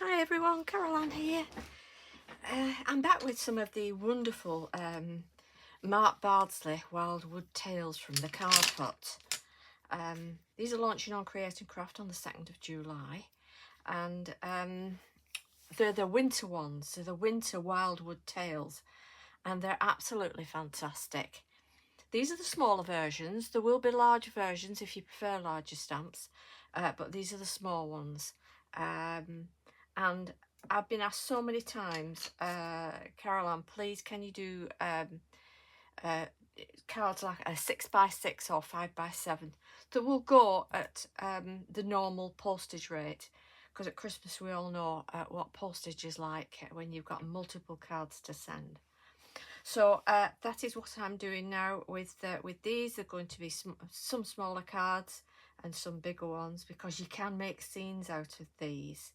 Hi everyone, Caroline here. I'm back with some of the wonderful Mark Bardsley Wildwood Tales from the card hut. These are launching on Creat and Craft on the 2nd of July, and they're the winter ones, so the winter Wildwood Tales, and they're absolutely fantastic. These are the smaller versions. There will be larger versions if you prefer larger stamps, but these are the small ones. And I've been asked so many times, Caroline, please can you do cards like a 6x6 or 5x7 that will go at the normal postage rate, because at Christmas we all know what postage is like when you've got multiple cards to send. So that is what I'm doing now with these. They're going to be some smaller cards and some bigger ones, because you can make scenes out of these.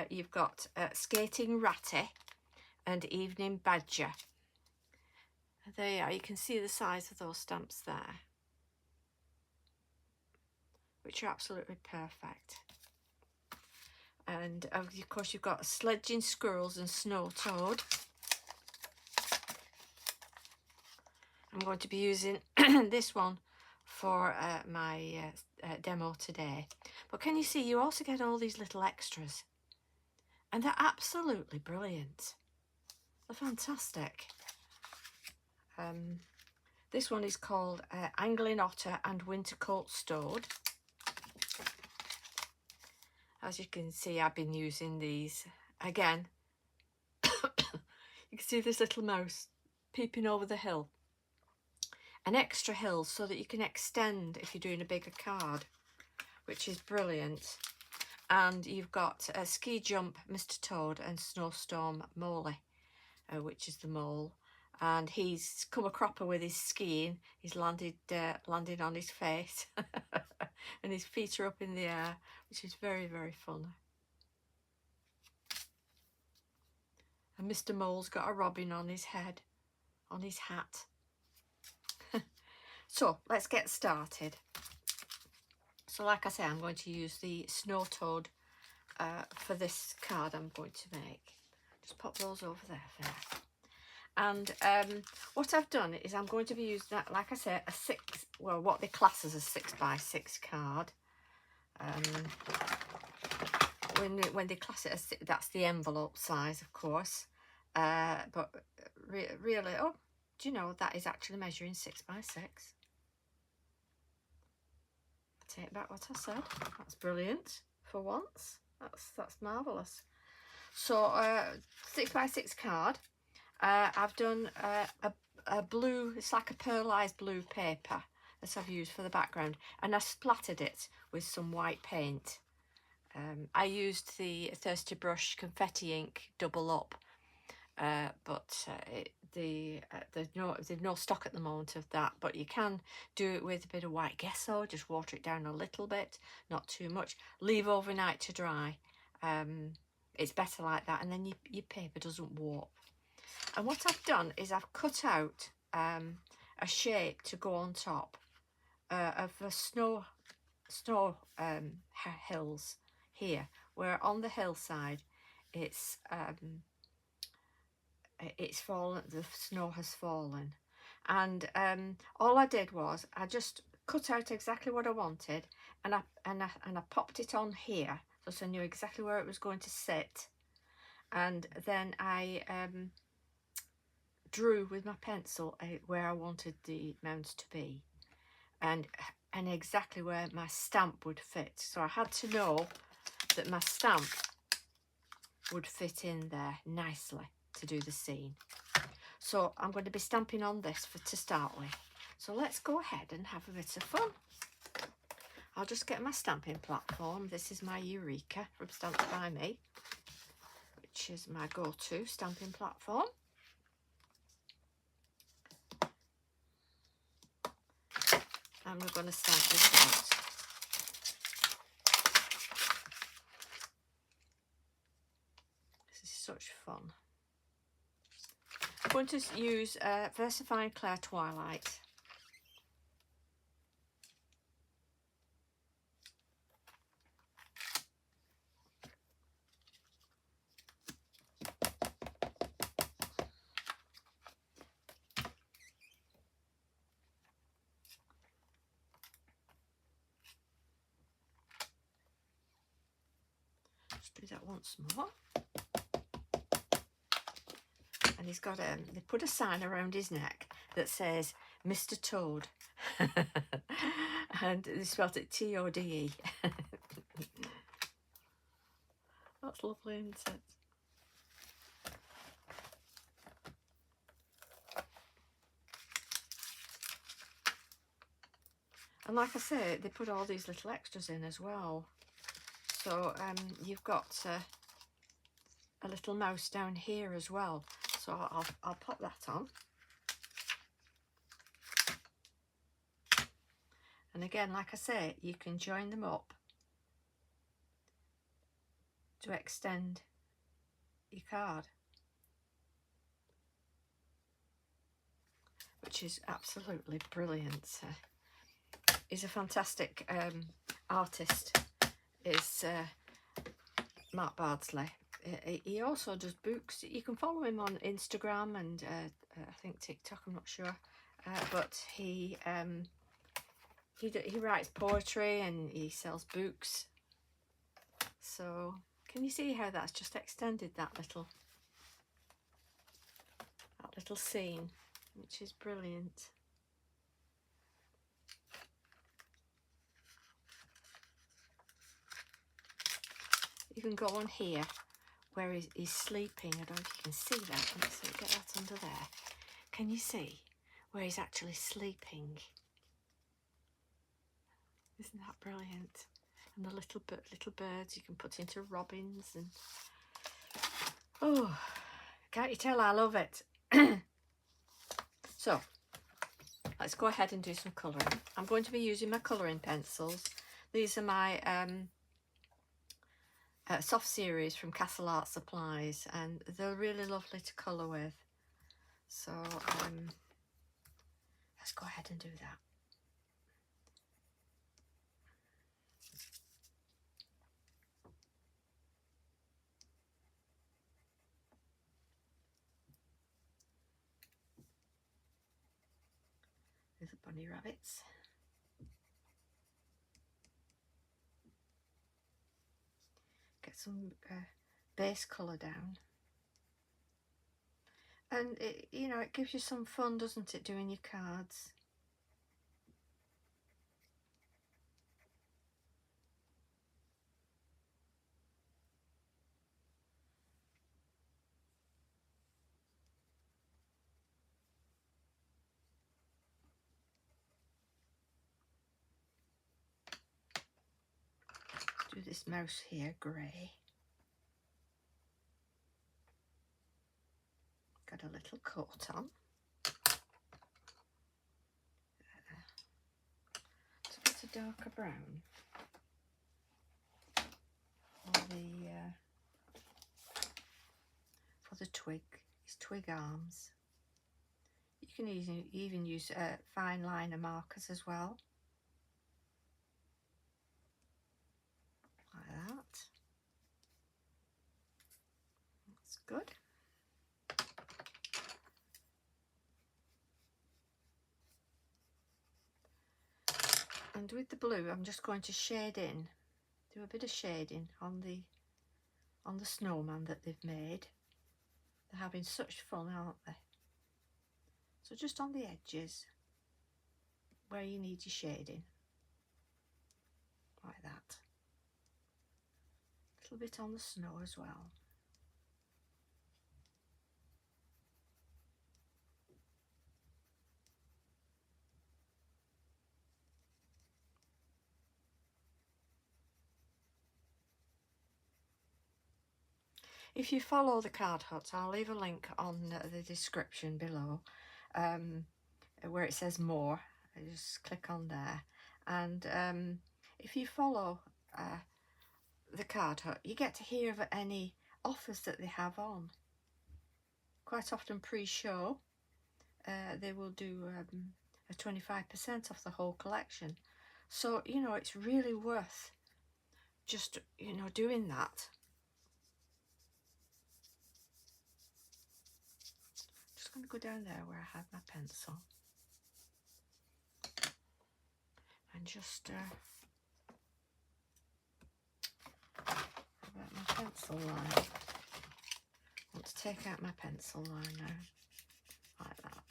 You've got Skating Ratty and Evening Badger. There you are. You can see the size of those stamps there, which are absolutely perfect. And of course you've got Sledging Squirrels and Snow Toad. I'm going to be using this one for my demo today. But can you see, you also get all these little extras, and they're absolutely brilliant. They're fantastic. This one is called Angling Otter and Wintercoat Stowed. As you can see, I've been using these again. You can see this little mouse peeping over the hill. An extra hill so that you can extend if you're doing a bigger card, which is brilliant. And you've got a Ski Jump Mr. Toad and Snowstorm Moley, which is the mole. And he's come a cropper with his skiing. He's landed on his face and his feet are up in the air, which is very, very fun. And Mr. Mole's got a robin on his head, on his hat. So let's get started. So like I say, I'm going to use the Snow Toad for this card I'm going to make. Just pop those over there for now. And what I've done is I'm going to be using that, like I say, what they class as a 6x6 card. When they class it as, that's the envelope size, of course. But really, oh, do you know that is actually measuring 6x6? I take back what I said. That's brilliant for once. That's marvellous. So 6x6 card. I've done a blue, it's like a pearlised blue paper that I've used for the background, and I splattered it with some white paint. I used the Thirsty Brush confetti ink double up, but there's no stock at the moment of that, but you can do it with a bit of white gesso. Just water it down a little bit, not too much, leave overnight to dry. It's better like that, and then your paper doesn't warp. And what I've done is I've cut out a shape to go on top of the snow hills here, where on the hillside it's fallen, the snow has fallen. And all I did was I just cut out exactly what I wanted, and I popped it on here so I knew exactly where it was going to sit. And then I drew with my pencil where I wanted the mounds to be, and exactly where my stamp would fit. So I had to know that my stamp would fit in there nicely to do the scene. So I'm going to be stamping on this to start with. So let's go ahead and have a bit of fun. I'll just get my stamping platform. This is my Eureka from Stamped by Me, which is my go-to stamping platform. And we're going to stamp this out. This is such fun. I'm going to use Versifying Clair Twilight. Just do that once more. And he's got they put a sign around his neck that says Mr. Toad. And they spelled it T-O-D-E. That's lovely, isn't it? And like I say, they put all these little extras in as well. So you've got a little mouse down here as well. So I'll pop that on. And again, like I say, you can join them up to extend your card, which is absolutely brilliant. He's a fantastic artist, is Mark Bardsley. He also does books. You can follow him on Instagram and I think TikTok, I'm not sure, but he writes poetry and he sells books. So can you see how that's just extended that little scene, which is brilliant. You can go on here where he's sleeping. I don't know if you can see that. Let's get that under there. Can you see where he's actually sleeping? Isn't that brilliant? And the little birds you can put into robins, and oh, can't you tell I love it? So let's go ahead and do some colouring. I'm going to be using my colouring pencils. These are my soft series from Castle Art Supplies, and they're really lovely to colour with. So let's go ahead and do that. There's the bunny rabbits. Get some base colour down, and it, you know, it gives you some fun, doesn't it, doing your cards. Do this mouse here grey. Got a little coat on. It's a bit of darker brown for the twig. His twig arms. You can even use fine liner markers as well. Like that. That's good. And with the blue, I'm just going to shade in, do a bit of shading on the snowman that they've made. They're having such fun, aren't they? So just on the edges where you need your shading, like that. A little bit on the snow as well. If you follow the card hut, I'll leave a link on the description below where it says more. Just click on there, and if you follow the card hut, you get to hear of any offers that they have on. Quite often pre-show they will do a 25% off the whole collection. So, you know, it's really worth just, you know, doing that. Just going to go down there where I had my pencil and just about my pen. pencil line. I want to take out my pencil line now, like that.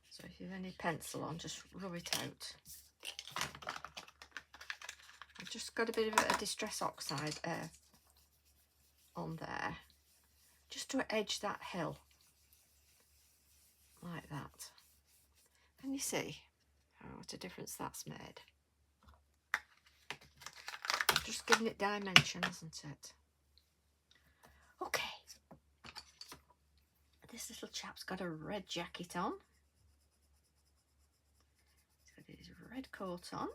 So if you've any pencil on, just rub it out. I've just got a bit of a distress oxide on there, just to edge that hill, like that. Can you see what a difference that's made? Just giving it dimension, isn't it? Okay. This little chap's got a red jacket on. He's got his red coat on.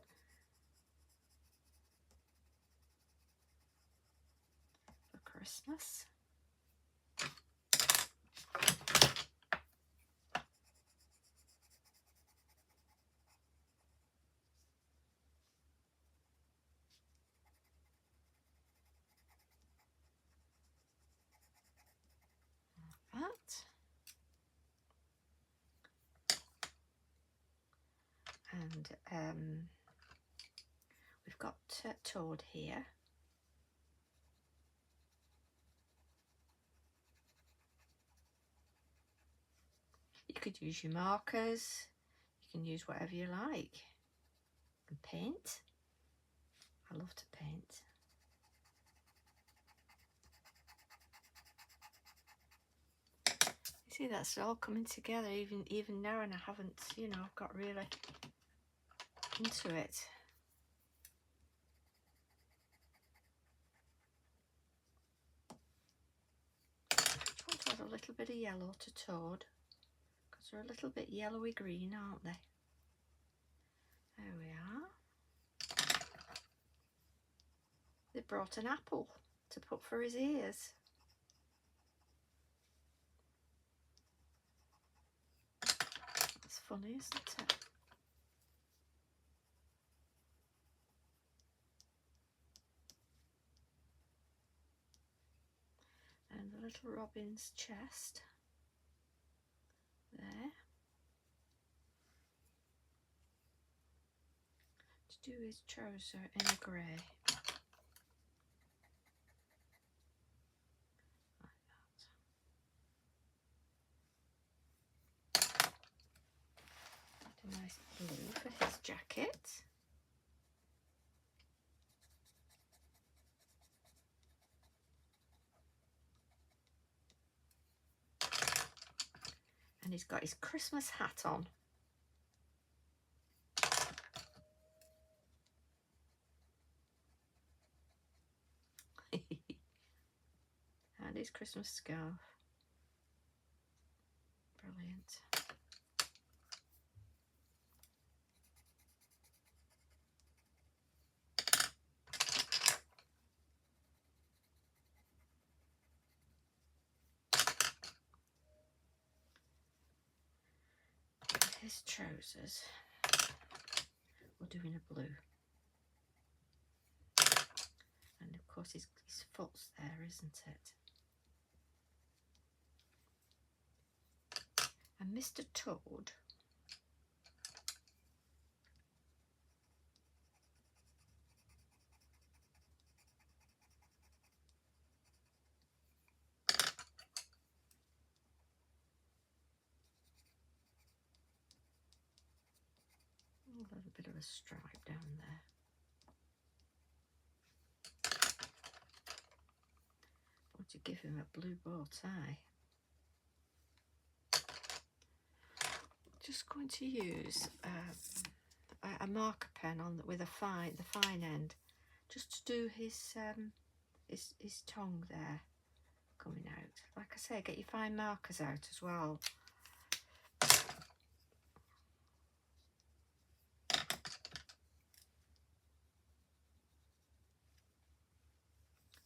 For Christmas. That. And we've got Toad here. You could use your markers, you can use whatever you like. You can paint. I love to paint. You see, that's all coming together even now, and I haven't, you know, got really into it. I want to add a little bit of yellow to Toad, because they're a little bit yellowy green, aren't they? There we are. They brought an apple to put for his ears. That's funny, isn't it? And the little robin's chest there. To do his trouser in a grey. A nice blue for his jacket. And he's got his Christmas hat on. And his Christmas scarf. Brilliant. His trousers, we're doing a blue, and of course his foot's there, isn't it? And Mr. Toad, a little bit of a stripe down there. I want to give him a blue bow tie. Just going to use a marker pen on with the fine end, just to do his tongue there coming out. Like I say, get your fine markers out as well.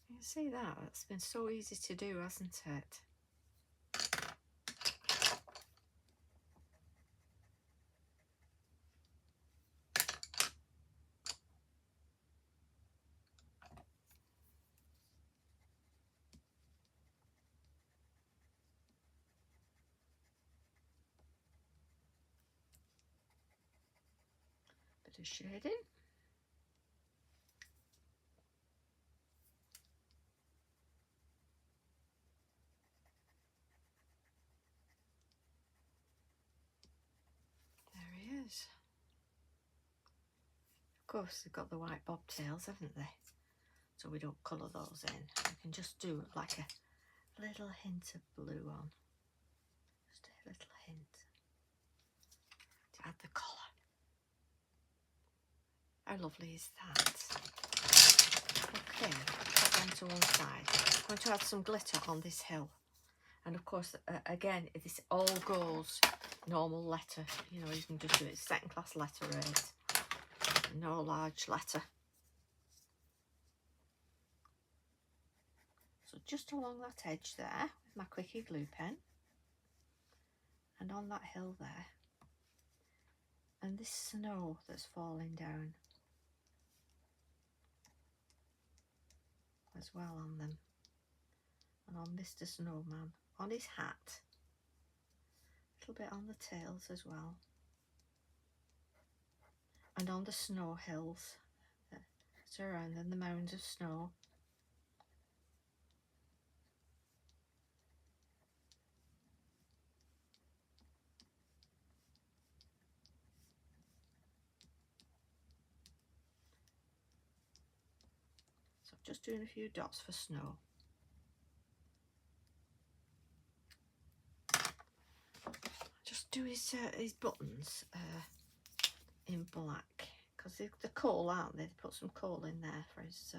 You can see that, it's been so easy to do, hasn't it? Bit of shading. is. Of course, they've got the white bobtails, haven't they? So we don't colour those in. We can just do like a little hint of blue on. Just a little hint to add the colour. How lovely is that? Okay, put that onto one side. I'm going to add some glitter on this hill. And of course, again, this all goes normal letter. You know, you can just do it second class letter rate. No large letter. So just along that edge there with my quickie glue pen. And on that hill there. And this snow that's falling down. As well on them. And on Mr. Snowman. On his hat. A little bit on the tails as well. And on the snow hills that surround them, the mounds of snow. So just doing a few dots for snow. Just do his buttons in black, because they're coal, aren't they? They put some coal in there for his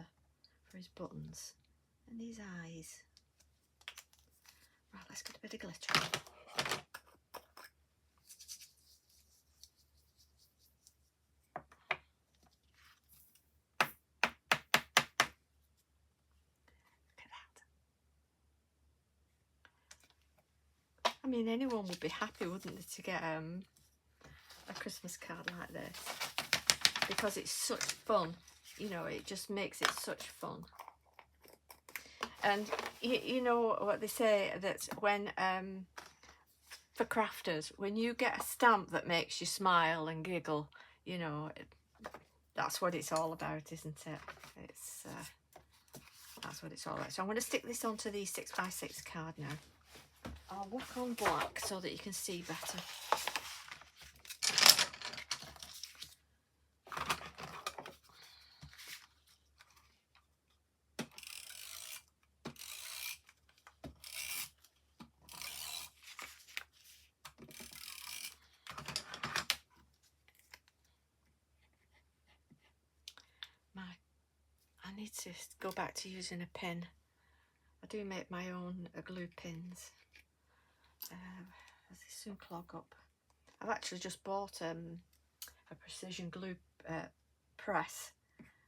buttons and his eyes. Right, let's get a bit of glitter on. I mean, anyone would be happy, wouldn't they, to get a Christmas card like this, because it's such fun. You know, it just makes it such fun. And you know what they say, that when for crafters, when you get a stamp that makes you smile and giggle, you know, that's what it's all about, isn't it? It's that's what it's all about. So I'm going to stick this onto the 6x6 card now. I'll work on black so that you can see better. I need to go back to using a pin. I do make my own glue pins. As they soon clog up. I've actually just bought a precision glue press,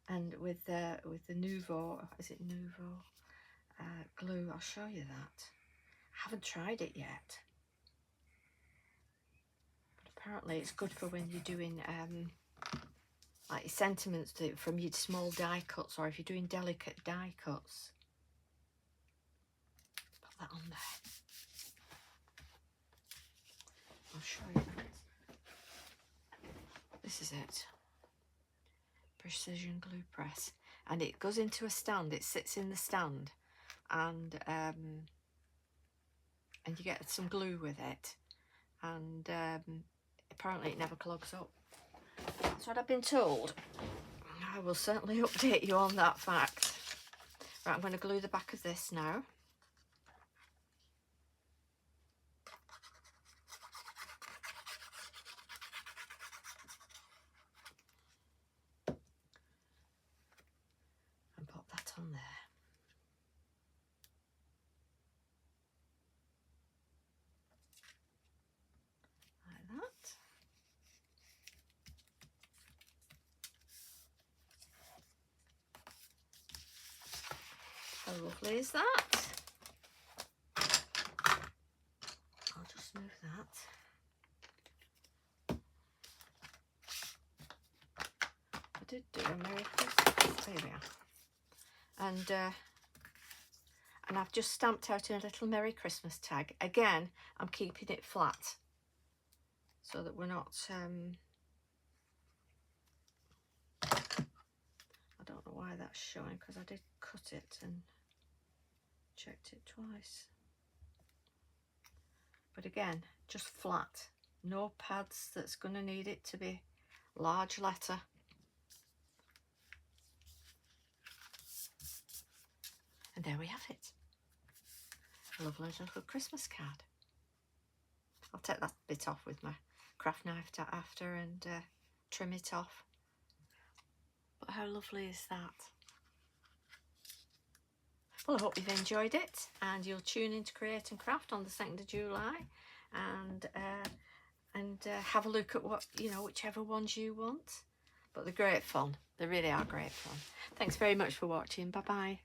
and with the Nouveau, is it Nouveau glue? I'll show you that. I haven't tried it yet, but apparently it's good for when you're doing like sentiments from your small die cuts, or if you're doing delicate die cuts. Put that on there. I'll show you that. This is it. Precision glue press. And it goes into a stand. It sits in the stand. And you get some glue with it. And apparently it never clogs up. That's what I've been told. I will certainly update you on that fact. Right, I'm going to glue the back of this now. On there. Like that. How lovely is that? I'll just move that. I did do a Merry Christmas. There we are. And I've just stamped out a little Merry Christmas tag. Again, I'm keeping it flat so that we're not I don't know why that's showing, because I did cut it and checked it twice. But again, just flat. no pads that's going to need it to be large letter. And there we have it. A lovely little Christmas card. I'll take that bit off with my craft knife after and trim it off. But how lovely is that? Well, I hope you've enjoyed it, and you'll tune into Create and Craft on the 2nd of July and have a look at what, you know, whichever ones you want. But they're great fun. They really are great fun. Thanks very much for watching. Bye bye.